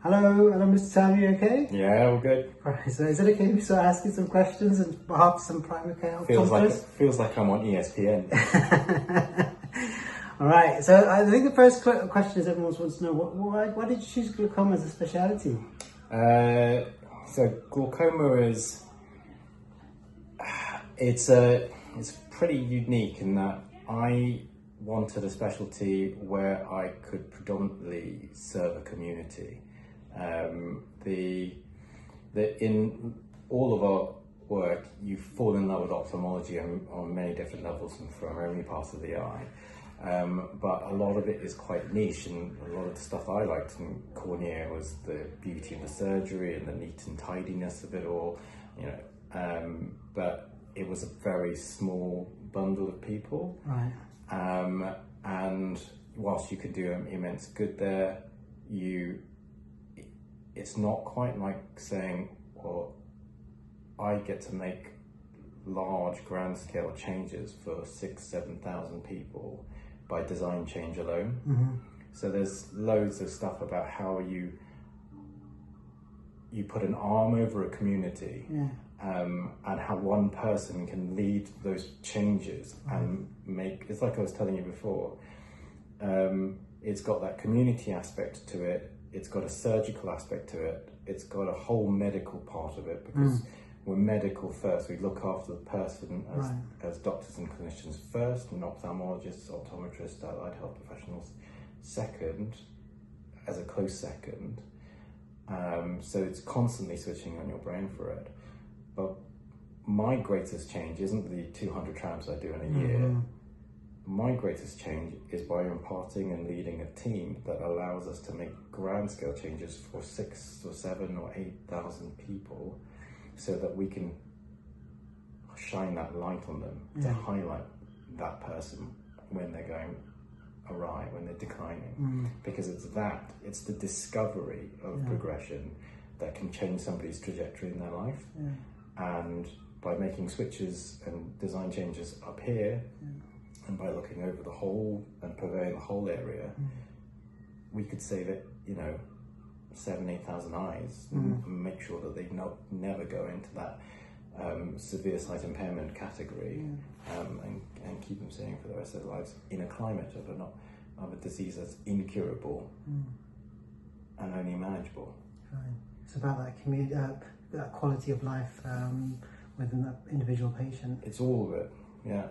Hello, Mr. Tham, you okay? Yeah, all good. Right, so is it okay if we start asking some questions and perhaps some primary care Feels optometrists? like I'm on ESPN. All right, so I think the first question is everyone wants to know, why did you choose glaucoma as a speciality? So glaucoma is it's pretty unique in that I wanted a specialty where I could predominantly serve a community. In all of our work, you fall in love with ophthalmology on many different levels and from every part of the eye. But a lot of it is quite niche, and a lot of the stuff I liked in cornea was the beauty and the surgery and the neat and tidiness of it all, but it was a very small bundle of people. Right. And whilst you could do immense good there, it's not quite like saying, well, I get to make large grand scale changes for 6,000-7,000 people by design change alone. Mm-hmm. So there's loads of stuff about how you put an arm over a community. Yeah. And how one person can lead those changes and it's like I was telling you before, it's got that community aspect to it, it's got a surgical aspect to it, it's got a whole medical part of it, because we're medical first. We look after the person as doctors and clinicians first, and ophthalmologists, optometrists, allied health professionals second, as a close second. So it's constantly switching on your brain for it. But my greatest change isn't the 200 trams I do in a year. My greatest change is by imparting and leading a team that allows us to make grand scale changes for 6,000 or 7,000 or 8,000 people, so that we can shine that light on them to highlight that person when they're going awry, when they're declining. Because it's the discovery of progression that can change somebody's trajectory in their life. And by making switches and design changes up here, and by looking over the whole and purveying the whole area, we could save it, 7,000-8,000 eyes, and make sure that they never go into that severe sight impairment category, and keep them seeing for the rest of their lives in a climate of a disease that's incurable and only manageable. Right. It's about that community, that quality of life within that individual patient. It's all of it. Yeah.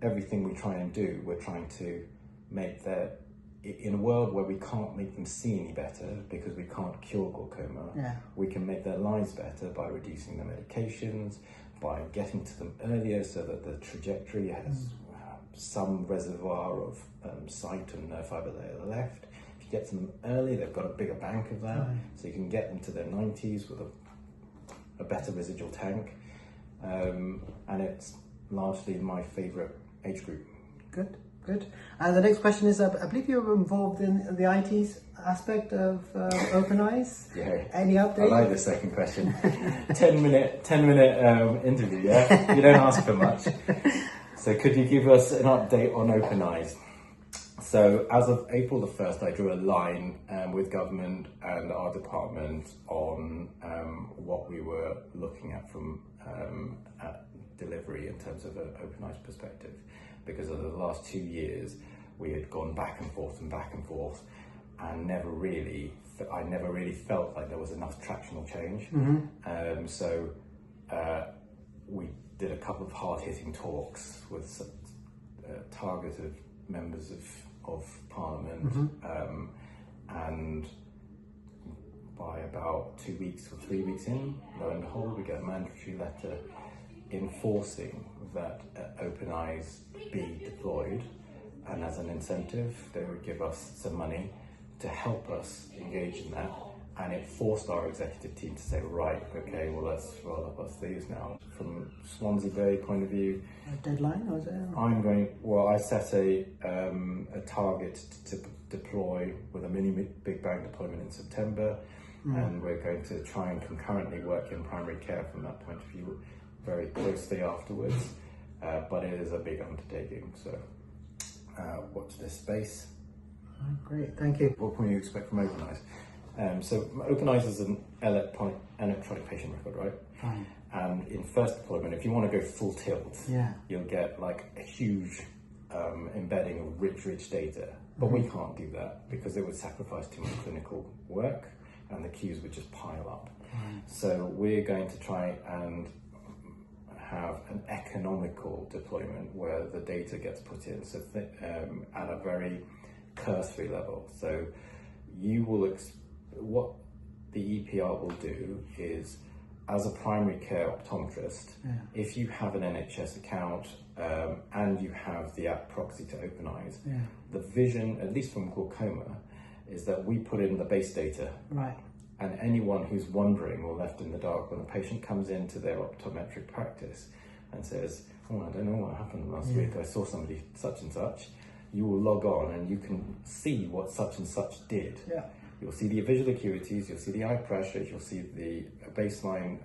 Everything we try and do, we're trying to make that, in a world where we can't make them see any better because we can't cure glaucoma, we can make their lives better by reducing their medications, by getting to them earlier so that the trajectory has some reservoir of sight and nerve fibre layer left. If you get to them early, they've got a bigger bank of that, so you can get them to their 90s with a better residual tank, and it's largely my favourite age group. Good. And the next question is, I believe you're involved in the IT's aspect of open eyes. Yeah. Any updates? I like the second question. 10-minute interview. Yeah. You don't ask for much. So could you give us an update on open eyes? So as of April the 1st, I drew a line with government and our department on what we were looking at from delivery in terms of an open eyes perspective, because over the last 2 years we had gone back and forth, and I never really felt like there was enough tractional change. So we did a couple of hard-hitting talks with some targeted members of Parliament, and by about 2 weeks or 3 weeks in, lo and behold, we get a mandatory letter enforcing that open eyes be deployed, and as an incentive they would give us some money to help us engage in that. And it forced our executive team to say, right, okay, well, let's roll up our sleeves now. From Swansea Bay point of view, a deadline, or is it? I set a target to deploy with a mini big bang deployment in September, and we're going to try and concurrently work in primary care from that point of view very closely afterwards, but it is a big undertaking, so watch this space. Great, thank you. What can you expect from open eyes? So Open Eyes is an electronic patient record, right? Fine. And in first deployment, if you want to go full tilt, you'll get like a huge embedding of rich data. But we can't do that because it would sacrifice too much clinical work and the queues would just pile up. So we're going to try and have an economical deployment where the data gets put in at a very cursory level. So you will, what the EPR will do is, as a primary care optometrist, if you have an NHS account and you have the app proxy to Open Eyes, the vision, at least from glaucoma, is that we put in the base data. Right. And anyone who's wondering or left in the dark, when a patient comes into their optometric practice and says, oh, I don't know what happened last week, I saw somebody such and such, you will log on and you can see what such and such did. Yeah. You'll see the visual acuities, you'll see the eye pressures, you'll see the baseline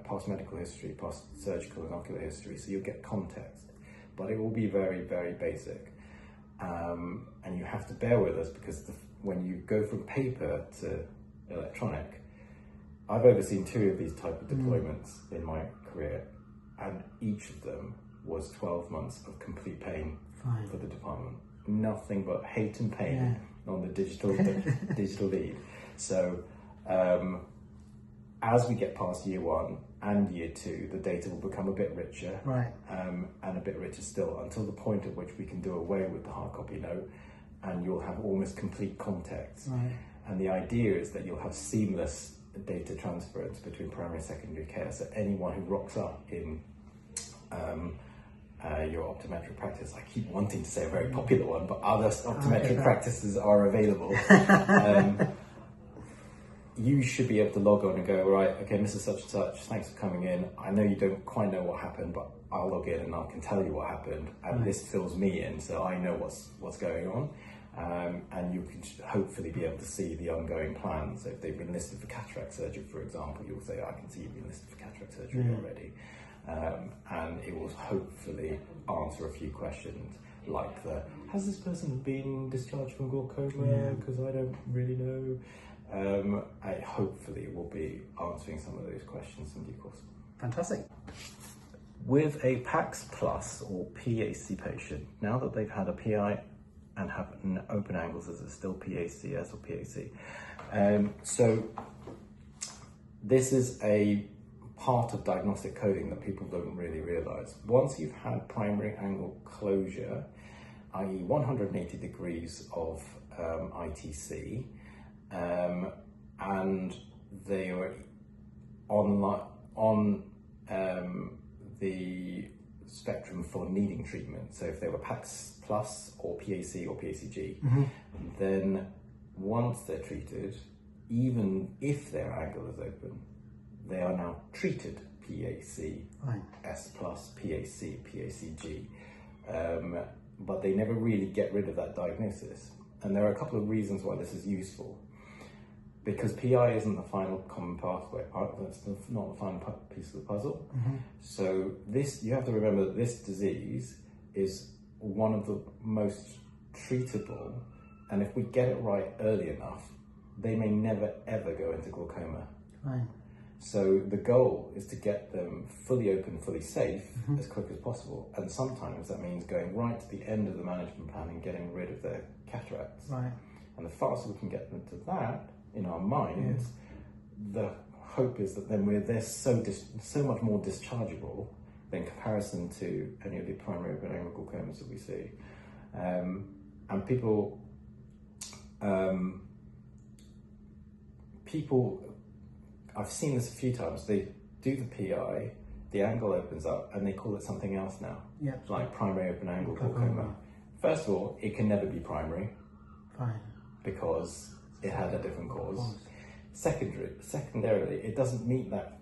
past medical history, past surgical and ocular history, so you'll get context. But it will be very, very basic. And you have to bear with us because when you go from paper to electronic, I've overseen 2 of these type of deployments in my career, and each of them was 12 months of complete pain for the department. Nothing but hate and pain on the digital lead. So as we get past year 1 and year 2, the data will become a bit richer, and a bit richer still, until the point at which we can do away with the hard copy note, and you'll have almost complete context. And the idea is that you'll have seamless data transference between primary and secondary care. So anyone who rocks up in your optometric practice, I keep wanting to say a very popular one, but other optometric practices are available. You should be able to log on and go, right, okay, Mrs. Such and Such, thanks for coming in. I know you don't quite know what happened, but I'll log in and I can tell you what happened, and this fills me in, so I know what's going on. And you can hopefully be able to see the ongoing plan. So if they've been listed for cataract surgery, for example, you'll say, I can see you've been listed for cataract surgery already. And it will hopefully answer a few questions like has this person been discharged from glaucoma? Because I don't really know. Hopefully it will be answering some of those questions in due course. Fantastic. With a PAX Plus or PAC patient, now that they've had a PI and have an open angles, is it still PACS or PAC? So this is a part of diagnostic coding that people don't really realise. Once you've had primary angle closure, i.e. 180 degrees of ITC, and they are on the spectrum for needing treatment. So if they were PAX Plus or PAC or PACG, then once they're treated, even if their angle is open, they are now treated PAC, S plus, PAC, PACG. But they never really get rid of that diagnosis. And there are a couple of reasons why this is useful. Because PI isn't the final common pathway, that's not the final piece of the puzzle. So you have to remember that this disease is one of the most treatable, and if we get it right early enough, they may never ever go into glaucoma. So the goal is to get them fully open, fully safe as quick as possible. And sometimes that means going right to the end of the management plan and getting rid of their cataracts. And the faster we can get them to that, in our minds, the hope is that then they're so much more dischargeable in comparison to any of the primary open angle glaucomas that we see. And people, I've seen this a few times, they do the PI, the angle opens up, and they call it something else now, like primary open angle glaucoma. First of all, it can never be primary, because it had a different cause. Secondarily, it doesn't meet that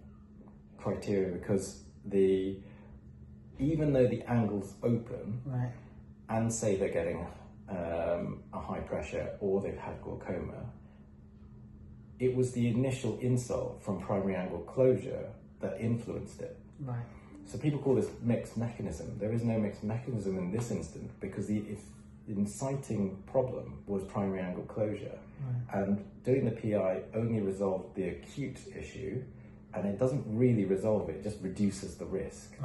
criteria because even though the angle's open, and say they're getting a high pressure or they've had glaucoma, it was the initial insult from primary angle closure that influenced it. So people call this mixed mechanism. There is no mixed mechanism in this instance because inciting problem was primary angle closure. And doing the PI only resolved the acute issue, and it doesn't really resolve it, it just reduces the risk.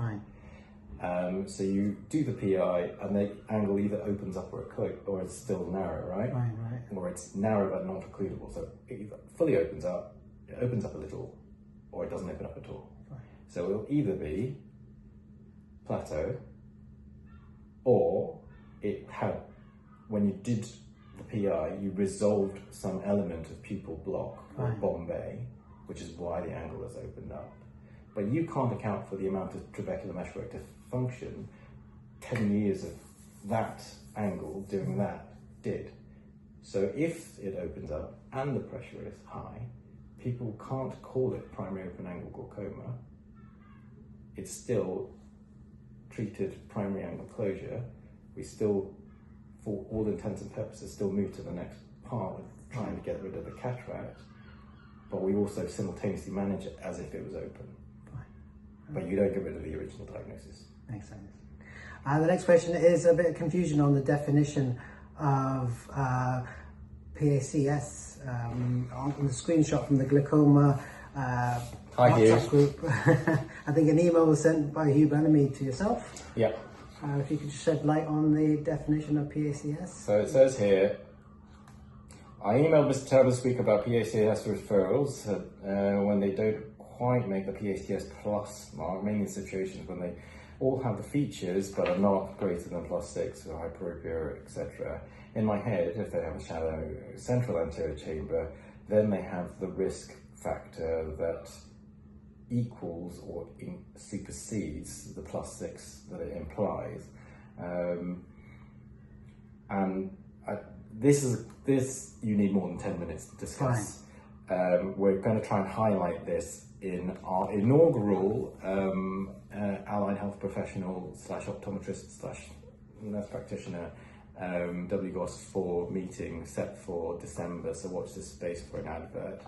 So you do the PI and the angle either opens up or it's still narrow, right? Or it's narrow but not occludable. So it either fully opens up a little, or it doesn't open up at all. So it'll either be plateau, or it had, when you did the PI, you resolved some element of pupil block or Bombay, which is why the angle has opened up. But you can't account for the amount of trabecular meshwork dysfunction 10 years of that angle doing that did. So if it opens up and the pressure is high, people can't call it primary open angle glaucoma. It's still treated primary angle closure. We still, for all intents and purposes, still move to the next part of trying to get rid of the cataract, but we also simultaneously manage it as if it was open. But you don't get rid of the original diagnosis. Makes sense. The next question is a bit of confusion on the definition of PACS. On the screenshot from the glaucoma WhatsApp group, I think an email was sent by Hugh Benamy to yourself. Yep. If you could shed light on the definition of PACS. So it says here, I emailed Mr. Taylor this week about PACS referrals when they don't quite make the PACS plus mark, mainly in situations when they all have the features but are not greater than +6 or hyperopia, etc. In my head, if they have a shallow central anterior chamber, then they have the risk factor that equals or supersedes the +6 that it implies. This you need more than 10 minutes to discuss. We're going to try and highlight this in our inaugural allied health professional / optometrist / nurse practitioner WGOS 4 meeting set for December, so watch this space for an advert.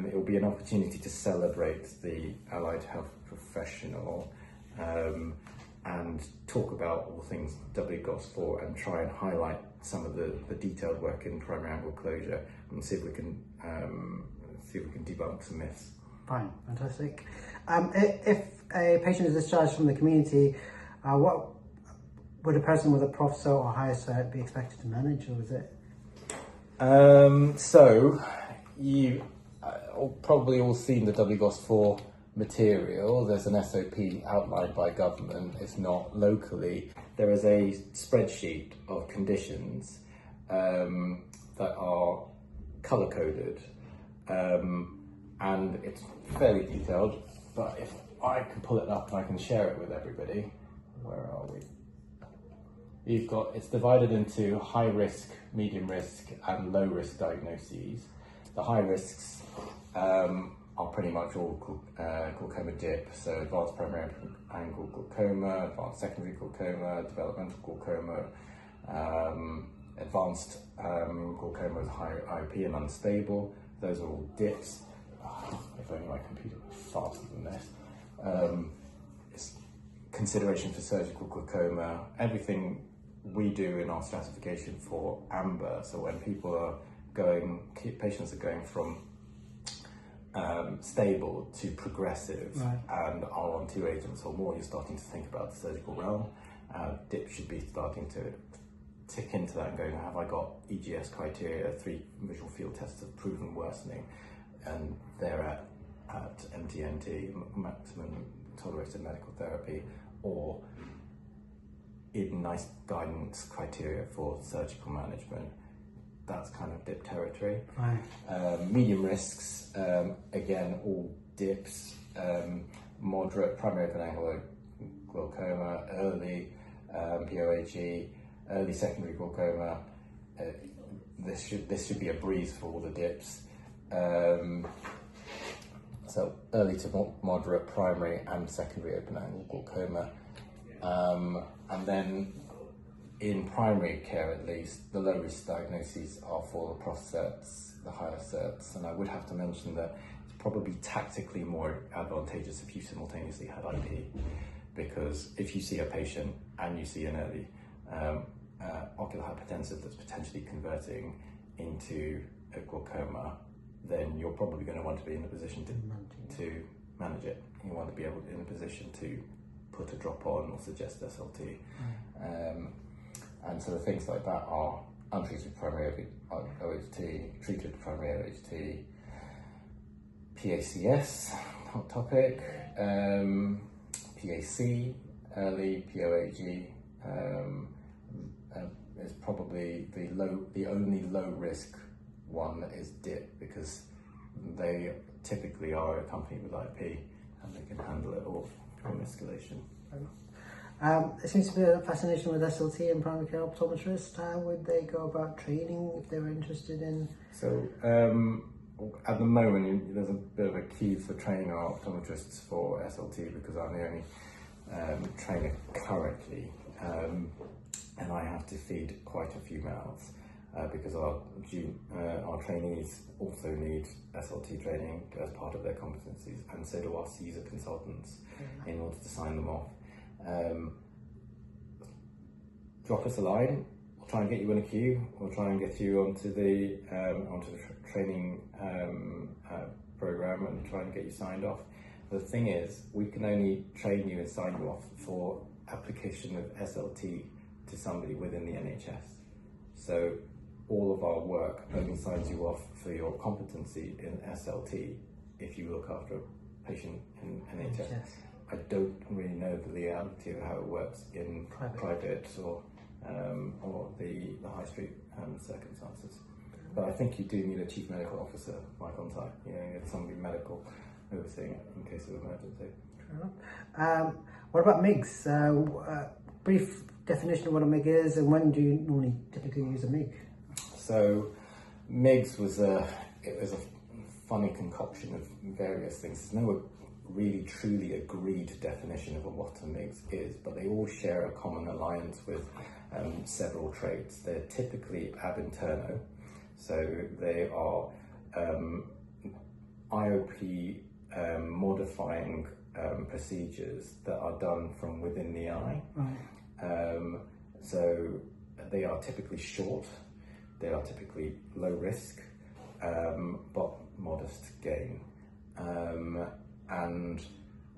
It will be an opportunity to celebrate the allied health professional and talk about all things WGOS 4 and try and highlight some of the detailed work in primary angle closure and see if we can debunk some myths. Fine, fantastic. If a patient is discharged from the community, what would a person with a Prof Cert or higher cert be expected to manage, or is it? So you probably all seen the WGOS 4 material. There's an SOP outlined by government, if not locally. There is a spreadsheet of conditions that are colour-coded, and it's fairly detailed, but if I can pull it up and I can share it with everybody. Where are we? It's divided into high risk, medium risk and low risk diagnoses. The high risks are pretty much all glaucoma dip, so advanced primary angle glaucoma, advanced secondary glaucoma, developmental glaucoma, advanced glaucoma with high IOP and unstable. Those are all dips. If only my computer was faster than this. It's consideration for surgical glaucoma, everything we do in our stratification for amber. So when patients are going from stable to progressive and are on 2 agents or more, you're starting to think about the surgical realm. DIP should be starting to tick into that and going, have I got EGS criteria, 3 visual field tests of proven worsening, and they're at MTNT, maximum tolerated medical therapy, or in nice guidance criteria for surgical management. That's kind of dip territory. Medium risks, again, all dips, moderate primary open angle glaucoma, early POHE, early secondary glaucoma. This should be a breeze for all the dips. So early to moderate primary and secondary open angle glaucoma. And then in primary care, at least, the low risk diagnoses are for the Prof certs, the higher certs. And I would have to mention that it's probably tactically more advantageous if you simultaneously had IP, because if you see a patient and you see an early ocular hypertensive that's potentially converting into a glaucoma, then you're probably going to want to be in a position to manage it. You want to be able in a position to put a drop on or suggest SLT. And so the things like that are untreated primary OHT, treated primary OHT, PACS, hot topic, PAC, early POAG, is probably the only low risk one that is DIP, because they typically are accompanied with IP and they can handle it all from escalation. There seems to be a fascination with SLT and primary care optometrists. How would they go about training if they were interested in? So at the moment there's a bit of a queue for training our optometrists for SLT, because I'm the only trainer currently, and I have to feed quite a few mouths because our trainees also need SLT training as part of their competencies, and so do our CSER consultants in order to sign them off. Drop us a line. We'll try and get you in a queue. We'll try and get you onto the training program and try and get you signed off. The thing is, we can only train you and sign you off for application of SLT to somebody within the NHS. So all of our work only signs you off for your competency in SLT if you look after a patient in NHS. I don't really know the reality of how it works in private or the high street circumstances. But I think you do need a chief medical officer, my contact. You need somebody medical overseeing it in case of emergency. Fair enough. What about MIGs? Brief definition of what a MIG is, and when do you normally typically use a MIG? So MIGs was a funny concoction of various things. There's no really truly agreed definition of what a MIGS is, but they all share a common alliance with several traits. They're typically ab interno, so they are IOP modifying procedures that are done from within the eye. So they are typically short, they are typically low risk, but modest gain. And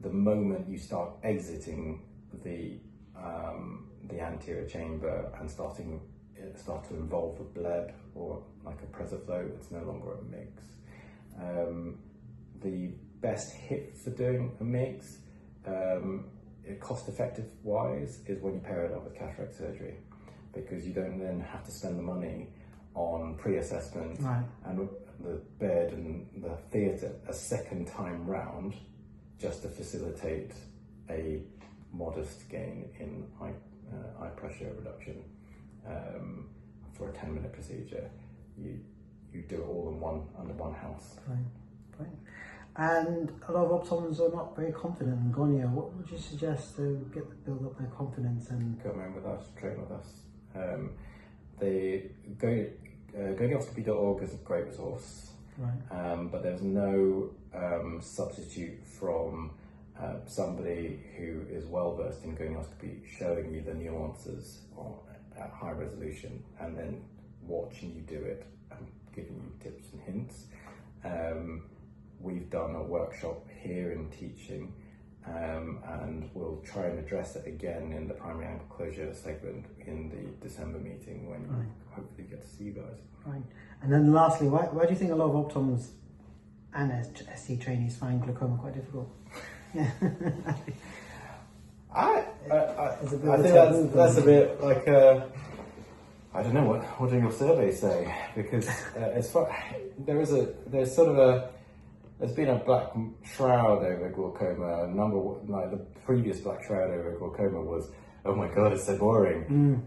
the moment you start exiting the anterior chamber and start to involve a bleb or like a presoflow, it's no longer a MIGS. The best hit for doing a MIGS, cost-effective wise, is when you pair it up with cataract surgery, because you don't then have to spend the money on pre-assessment and the bed and the theatre a second time round just to facilitate a modest gain in eye pressure reduction for a 10-minute procedure. You do it all under one house. Fine. And a lot of optometrists are not very confident in gonio. What would you suggest to build up their confidence and come in with us, train with us? Gonioscopy.org is a great resource, but there's no substitute from somebody who is well versed in gonioscopy showing you the nuances at high resolution and then watching you do it and giving you tips and hints. We've done a workshop here in teaching, and we'll try and address it again in the primary ankle closure segment in the December meeting when we hopefully get to see you guys. Right. And then lastly, why do you think a lot of optoms and SC trainees find glaucoma quite difficult? I think that's a bit like I don't know what do your surveys say, because there's been a black shroud over glaucoma. The previous black shroud over glaucoma was, oh my god, it's so boring.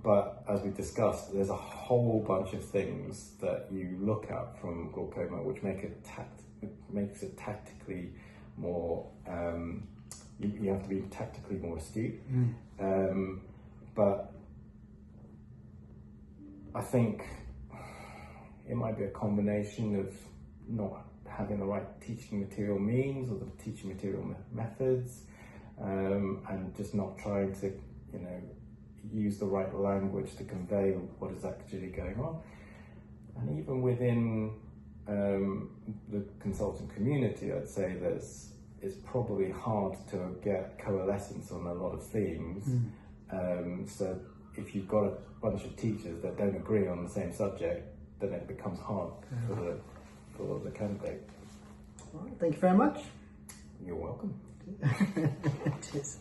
But as we discussed, there's a whole bunch of things that you look at from glaucoma which makes it tactically more. You have to be tactically more astute. But I think it might be a combination of not having the right teaching material means or the teaching material methods, and just not trying to, use the right language to convey what is actually going on. And even within the consultant community, I'd say it's probably hard to get coalescence on a lot of themes. So if you've got a bunch of teachers that don't agree on the same subject, then it becomes hard for the candidate. Well, thank you very much. You're welcome. Cheers.